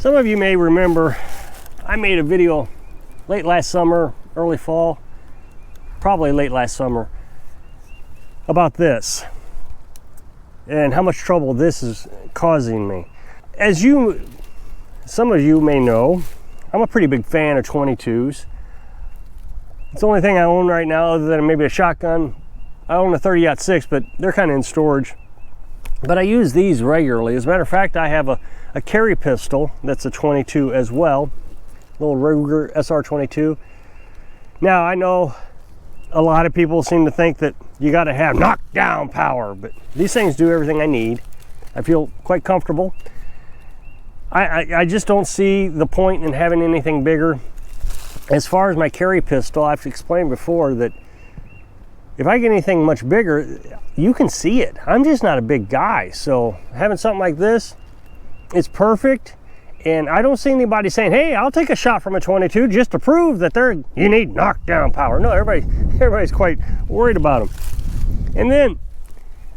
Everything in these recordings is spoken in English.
Some of you may remember I made a video late last summer, early fall, probably late last summer, about this and how much trouble this is causing me. As some of you may know, I'm a pretty big fan of 22s. It's the only thing I own right now other than maybe a shotgun. I own a 30-06, but they're kind of in storage. But I use these regularly. As a matter of fact, I have a carry pistol that's a 22 as well, little Ruger SR22. Now, I know a lot of people seem to think that you got to have knockdown power, but these things do everything I need. I feel quite comfortable. I just don't see the point in having anything bigger. As far as my carry pistol, I've explained before that if I get anything much bigger, you can see it. I'm just not a big guy, so having something like this is perfect. And I don't see anybody saying, hey, I'll take a shot from a 22 just to prove that you need knockdown power. No, everybody's quite worried about them. And then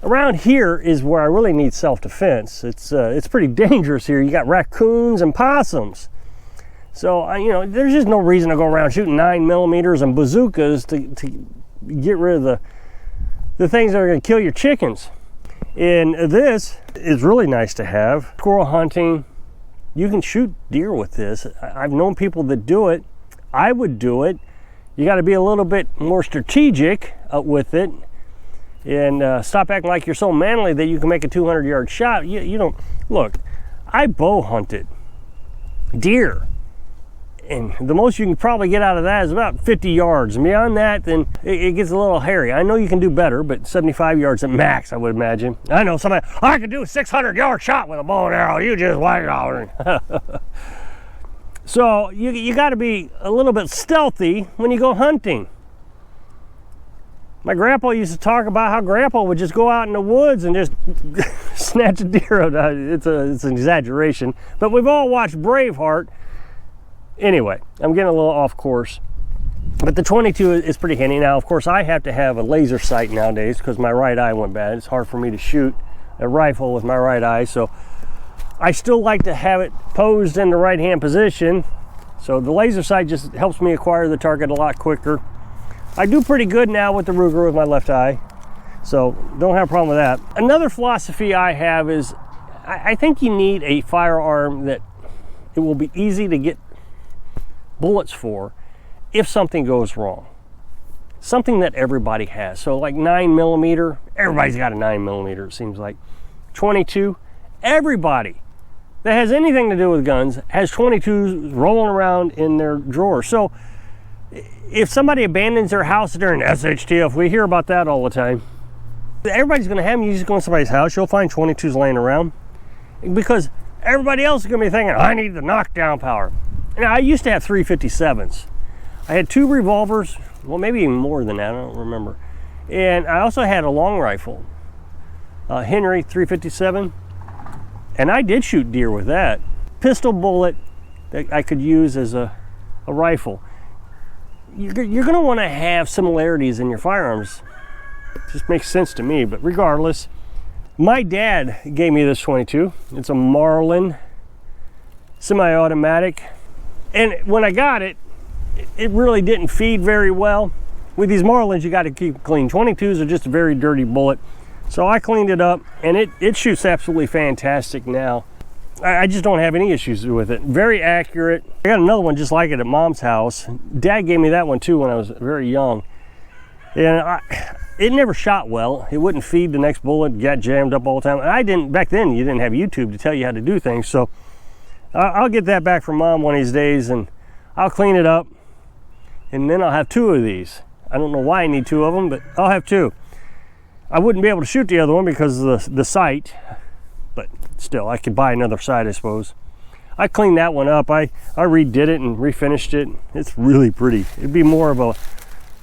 around here is where I really need self-defense. It's pretty dangerous here. You got raccoons and possums. So, there's just no reason to go around shooting 9mm and bazookas to get rid of the things that are going to kill your chickens. And this is really nice to have. Squirrel hunting, you can shoot deer with this. I've known people that do it. I would do it. You got to be a little bit more strategic with it. And stop acting like you're so manly that you can make a 200-yard shot. You don't. Look, I bow hunted deer, and the most you can probably get out of that is about 50 yards. And beyond that, then it gets a little hairy. I know you can do better, but 75 yards at max, I would imagine. I know somebody, I could do a 600-yard shot with a bow and arrow. You just wait on it. So you got to be a little bit stealthy when you go hunting. My grandpa used to talk about how grandpa would just go out in the woods and just snatch a deer. It's an exaggeration, but we've all watched Braveheart. Anyway, I'm getting a little off course, but the 22 is pretty handy. Now, of course, I have to have a laser sight nowadays because my right eye went bad. It's hard for me to shoot a rifle with my right eye, so I still like to have it posed in the right-hand position. So the laser sight just helps me acquire the target a lot quicker. I do pretty good now with the Ruger with my left eye, so don't have a problem with that. Another philosophy I have is I think you need a firearm that it will be easy to get bullets for if something goes wrong. Something that everybody has. So like 9mm, everybody's got a 9mm, it seems like. 22, everybody that has anything to do with guns has 22s rolling around in their drawer. So if somebody abandons their house during SHTF, we hear about that all the time. Everybody's going to have them. You just go in somebody's house, you'll find 22s laying around because everybody else is going to be thinking, I need the knockdown power. Now, I used to have 357s. I had 2 revolvers, well, maybe even more than that, I don't remember. And I also had a long rifle, Henry 357, and I did shoot deer with that. Pistol bullet that I could use as a rifle. You're going to want to have similarities in your firearms. It just makes sense to me, but regardless, my dad gave me this 22. It's a Marlin semi-automatic, and when I got it, it really didn't feed very well. With these Marlins, you got to keep clean. 22s are just a very dirty bullet, so I cleaned it up, and it shoots absolutely fantastic now. I just don't have any issues with it. Very accurate. I got another one just like it at Mom's house. Dad gave me that one too when I was very young. And it never shot well. It wouldn't feed the next bullet, got jammed up all the time. I didn't, back then you didn't have YouTube to tell you how to do things. So I'll get that back from Mom one of these days and I'll clean it up. And then I'll have 2 of these. I don't know why I need 2 of them, but I'll have 2. I wouldn't be able to shoot the other one because of the sight. But still, I could buy another sight, I suppose. I cleaned that one up. I redid it and refinished it. It's really pretty. It'd be more of a,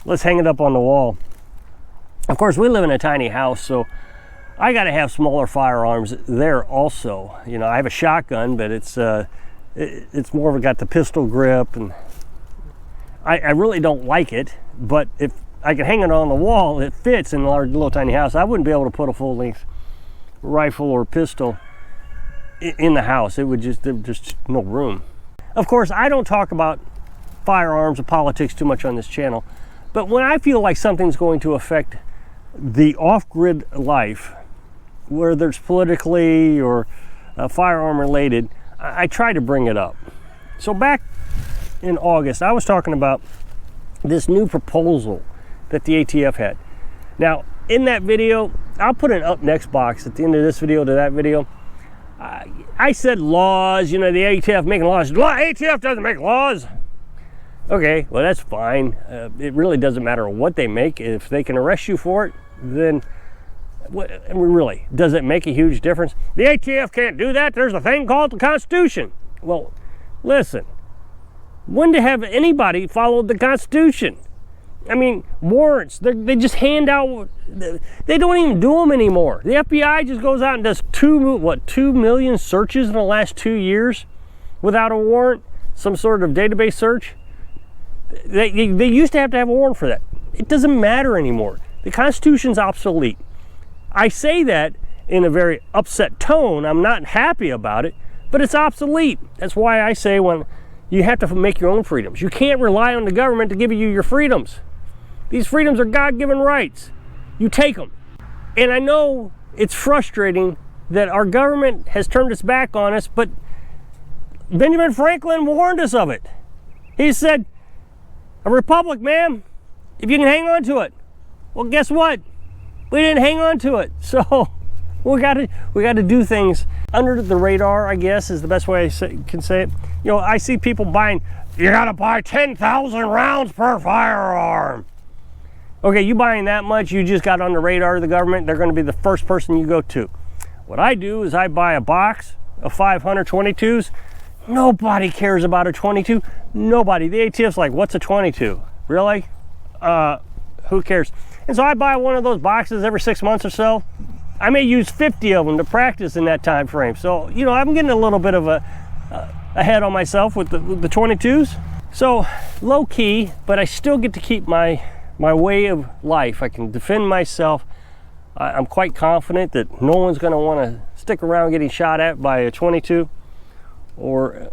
let's hang it up on the wall. Of course, we live in a tiny house, so I got to have smaller firearms there also. You know, I have a shotgun, but it's more of got the pistol grip, and I really don't like it. But if I can hang it on the wall, it fits in our little tiny house. I wouldn't be able to put a full-length rifle or pistol in the house. It would there's just no room. Of course, I don't talk about firearms or politics too much on this channel, but when I feel like something's going to affect the off-grid life, whether it's politically or firearm related, I try to bring it up. So back in August, I was talking about this new proposal that the ATF had. Now, in that video, I'll put an up next box at the end of this video to that video. I said laws, you know, the ATF making laws. ATF doesn't make laws. Okay, well, that's fine. It really doesn't matter what they make. If they can arrest you for it, then really, does it make a huge difference? The ATF can't do that. There's a thing called the Constitution. Well, listen, when have anybody followed the Constitution? I mean, warrants, they just hand out, they don't even do them anymore. The FBI just goes out and does 2 million searches in the last 2 years without a warrant, some sort of database search. They used to have a warrant for that. It doesn't matter anymore. The Constitution's obsolete. I say that in a very upset tone. I'm not happy about it, but it's obsolete. That's why I say when you have to make your own freedoms. You can't rely on the government to give you your freedoms. These freedoms are God-given rights. You take them. And I know it's frustrating that our government has turned its back on us, but Benjamin Franklin warned us of it. He said, a republic, ma'am, if you can hang on to it. Well, guess what? We didn't hang on to it. So we got to do things under the radar, I guess, is the best way I can say it. You know, I see people buying, you got to buy 10,000 rounds per firearm. Okay, you buying that much, you just got on the radar of the government, they're going to be the first person you go to. What I do is I buy a box of 500 22s. Nobody cares about a 22. Nobody. The ATF's like, what's a 22? Really? Who cares? And so I buy one of those boxes every 6 months or so. I may use 50 of them to practice in that time frame. So, you know, I'm getting a little bit of ahead on myself with the 22s. So low key, but I still get to keep my way of life. I can defend myself. I'm quite confident that no one's going to want to stick around getting shot at by a 22, or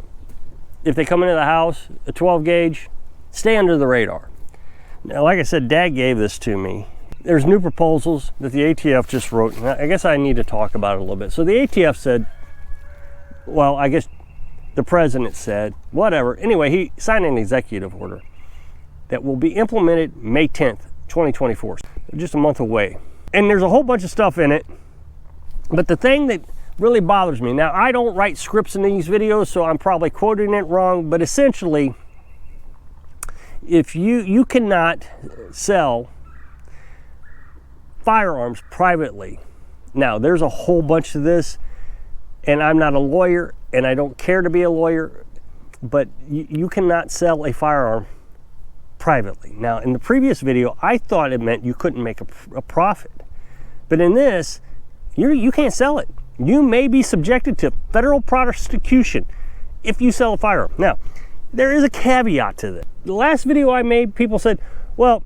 if they come into the house, a 12 gauge, stay under the radar. Now, like I said, Dad gave this to me. There's new proposals that the ATF just wrote. I guess I need to talk about it a little bit. So the ATF said, well, I guess the president said, whatever. Anyway, he signed an executive order that will be implemented May 10th, 2024, just a month away. And there's a whole bunch of stuff in it, but the thing that really bothers me, now I don't write scripts in these videos, so I'm probably quoting it wrong, but essentially, if you cannot sell firearms privately. Now, there's a whole bunch of this, and I'm not a lawyer, and I don't care to be a lawyer, but you cannot sell a firearm privately. Now, in the previous video, I thought it meant you couldn't make a profit. But in this, you can't sell it. You may be subjected to federal prosecution if you sell a firearm. Now, there is a caveat to this. The last video I made, people said, well,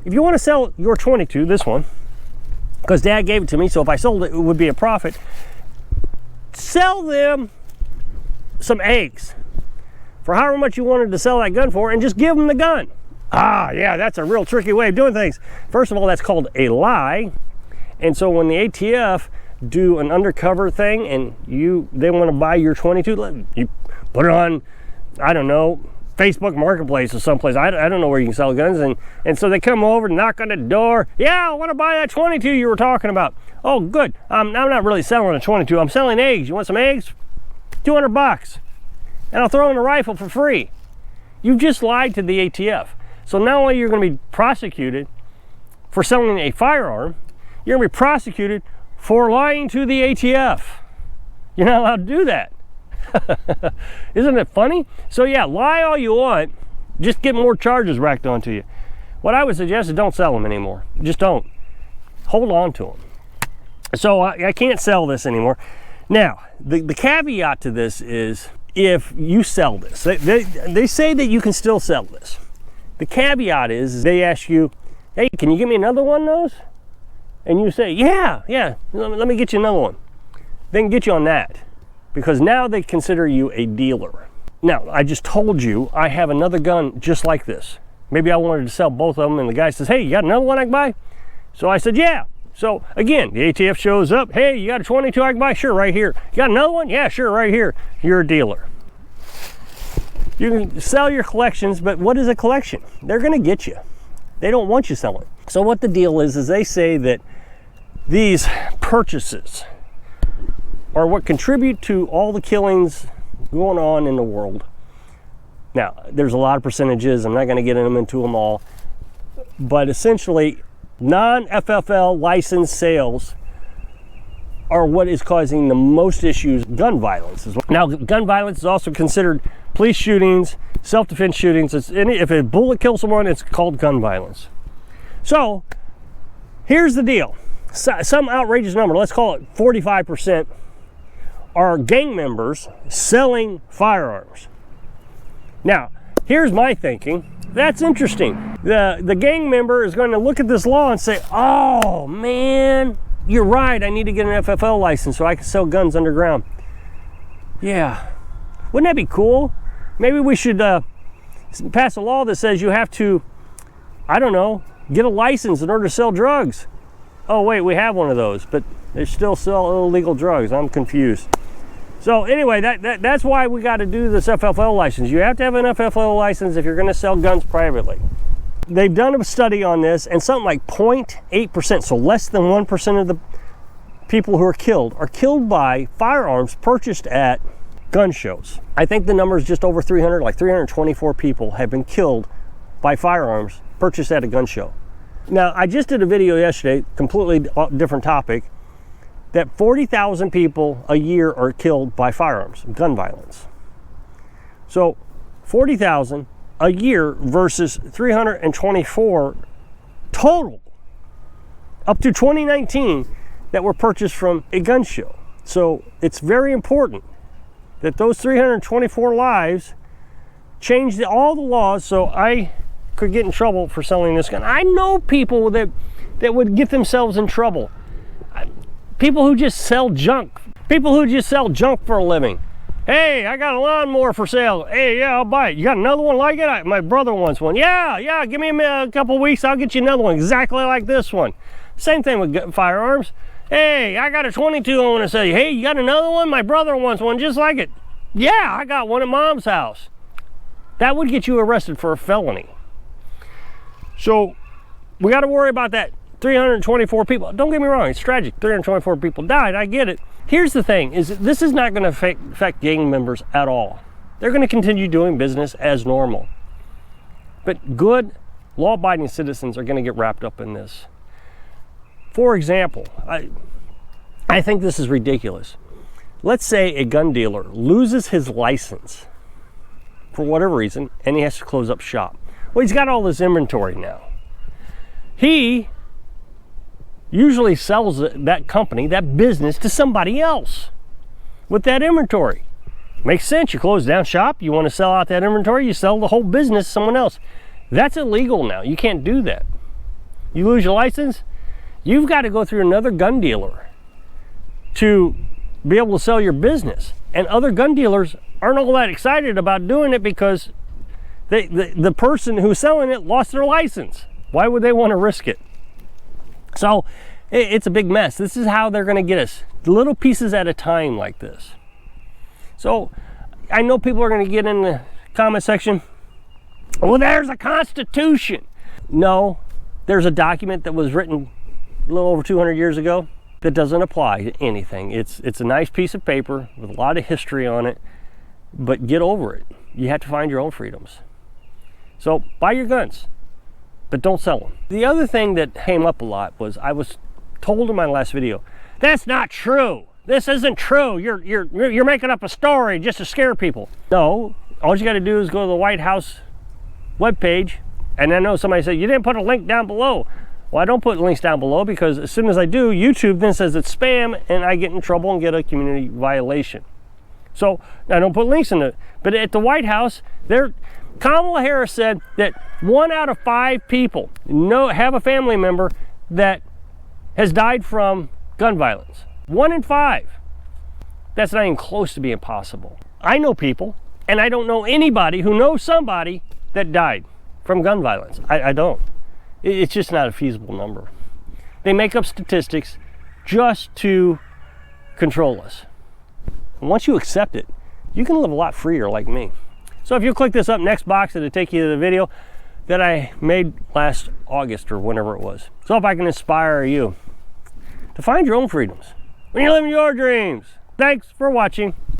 if you want to sell your 22, this one, because Dad gave it to me, so if I sold it, it would be a profit, sell them some eggs for however much you wanted to sell that gun for, and just give them the gun. Ah, yeah, that's a real tricky way of doing things. First of all, that's called a lie. And so when the ATF do an undercover thing and they want to buy your 22, you put it on, I don't know, Facebook Marketplace or someplace. I don't know where you can sell guns. And so they come over and knock on the door. Yeah, I want to buy that 22 you were talking about. Oh, good. I'm not really selling a 22. I'm selling eggs. You want some eggs? $200. And I'll throw in a rifle for free. You've just lied to the ATF. So not only you're going to be prosecuted for selling a firearm, you're going to be prosecuted for lying to the ATF. You're not allowed to do that. Isn't it funny? So yeah, lie all you want, just get more charges racked onto you. What I would suggest is don't sell them anymore. Just don't. Hold on to them. So I can't sell this anymore. Now, the caveat to this is, if you sell this, they say that you can still sell this. The caveat is they ask you, hey, can you give me another one of those? And you say, yeah, let me get you another one. They can get you on that. because now they consider you a dealer. Now, I just told you I have another gun just like this. Maybe I wanted to sell both of them, and the guy says, hey, you got another one I can buy? So I said, yeah. So again, the ATF shows up, hey, you got a 22 I can buy? Sure, right here. You got another one? Yeah, sure, right here. You're a dealer. You can sell your collections, but what is a collection? They're gonna get you. They don't want you selling. So what the deal is they say that these purchases are what contribute to all the killings going on in the world. Now, there's a lot of percentages. I'm not going to get into them all. But essentially, non-FFL licensed sales are what is causing the most issues, gun violence. Now, gun violence is also considered police shootings, self-defense shootings. If a bullet kills someone, it's called gun violence. So, here's the deal. Some outrageous number, let's call it 45%, are gang members selling firearms. Now, here's my thinking. That's interesting. The gang member is going to look at this law and say, oh man, you're right, I need to get an FFL license so I can sell guns underground. Yeah, wouldn't that be cool? Maybe we should pass a law that says you have to, I don't know, get a license in order to sell drugs. Oh wait, we have one of those, but they still sell illegal drugs. I'm confused. So anyway, that's why we got to do this FFL license. You have to have an FFL license if you're going to sell guns privately. They've done a study on this, and something like 0.8%, so less than 1% of the people who are killed by firearms purchased at gun shows. I think the number is just over 300, like 324 people have been killed by firearms purchased at a gun show. Now, I just did a video yesterday, completely different topic, that 40,000 people a year are killed by firearms, gun violence. So 40,000 a year versus 324 total up to 2019 that were purchased from a gun show. So it's very important that those 324 lives changed all the laws so I could get in trouble for selling this gun. I know people that would get themselves in trouble. People who just sell junk. People who just sell junk for a living. Hey, I got a lawnmower for sale. Hey, yeah, I'll buy it. You got another one like it? My brother wants one. Yeah, give me a couple weeks. I'll get you another one exactly like this one. Same thing with firearms. Hey, I got a 22 I want to sell you. Hey, you got another one? My brother wants one just like it. Yeah, I got one at Mom's house. That would get you arrested for a felony. So we got to worry about that. 324 people. Don't get me wrong, it's tragic. 324 people died, I get it. Here's the thing, is this is not going to affect gang members at all. They're going to continue doing business as normal. But good, law-abiding citizens are going to get wrapped up in this. For example, I think this is ridiculous. Let's say a gun dealer loses his license for whatever reason, and he has to close up shop. Well, he's got all this inventory now. He usually sells that company, that business, to somebody else with that inventory. Makes sense. You close down shop, you want to sell out that inventory, you sell the whole business to someone else. That's illegal now. You can't do that. You lose your license, you've got to go through another gun dealer to be able to sell your business. And other gun dealers aren't all that excited about doing it because the person who's selling it lost their license. Why would they want to risk it? So it's a big mess. This is how they're going to get us, little pieces at a time like this. So I know people are going to get in the comment section, well, there's a constitution. No, there's a document that was written a little over 200 years ago that doesn't apply to anything. It's a nice piece of paper with a lot of history on it, but get over it. You have to find your own freedoms. So buy your guns, but don't sell them. The other thing that came up a lot was I was told in my last video, that's not true. This isn't true. You're making up a story just to scare people. No, all you got to do is go to the White House webpage, and I know somebody said, you didn't put a link down below. Well, I don't put links down below because as soon as I do, YouTube then says it's spam, and I get in trouble and get a community violation. So I don't put links in it. But at the White House, Kamala Harris said that 1 out of 5 people have a family member that has died from gun violence. 1 in 5. That's not even close to being possible. I know people, and I don't know anybody who knows somebody that died from gun violence. I don't. It's just not a feasible number. They make up statistics just to control us. And once you accept it, you can live a lot freer like me. So if you click this up next box, it'll take you to the video that I made last August or whenever it was. So if I can inspire you to find your own freedoms when you're living your dreams. Thanks for watching.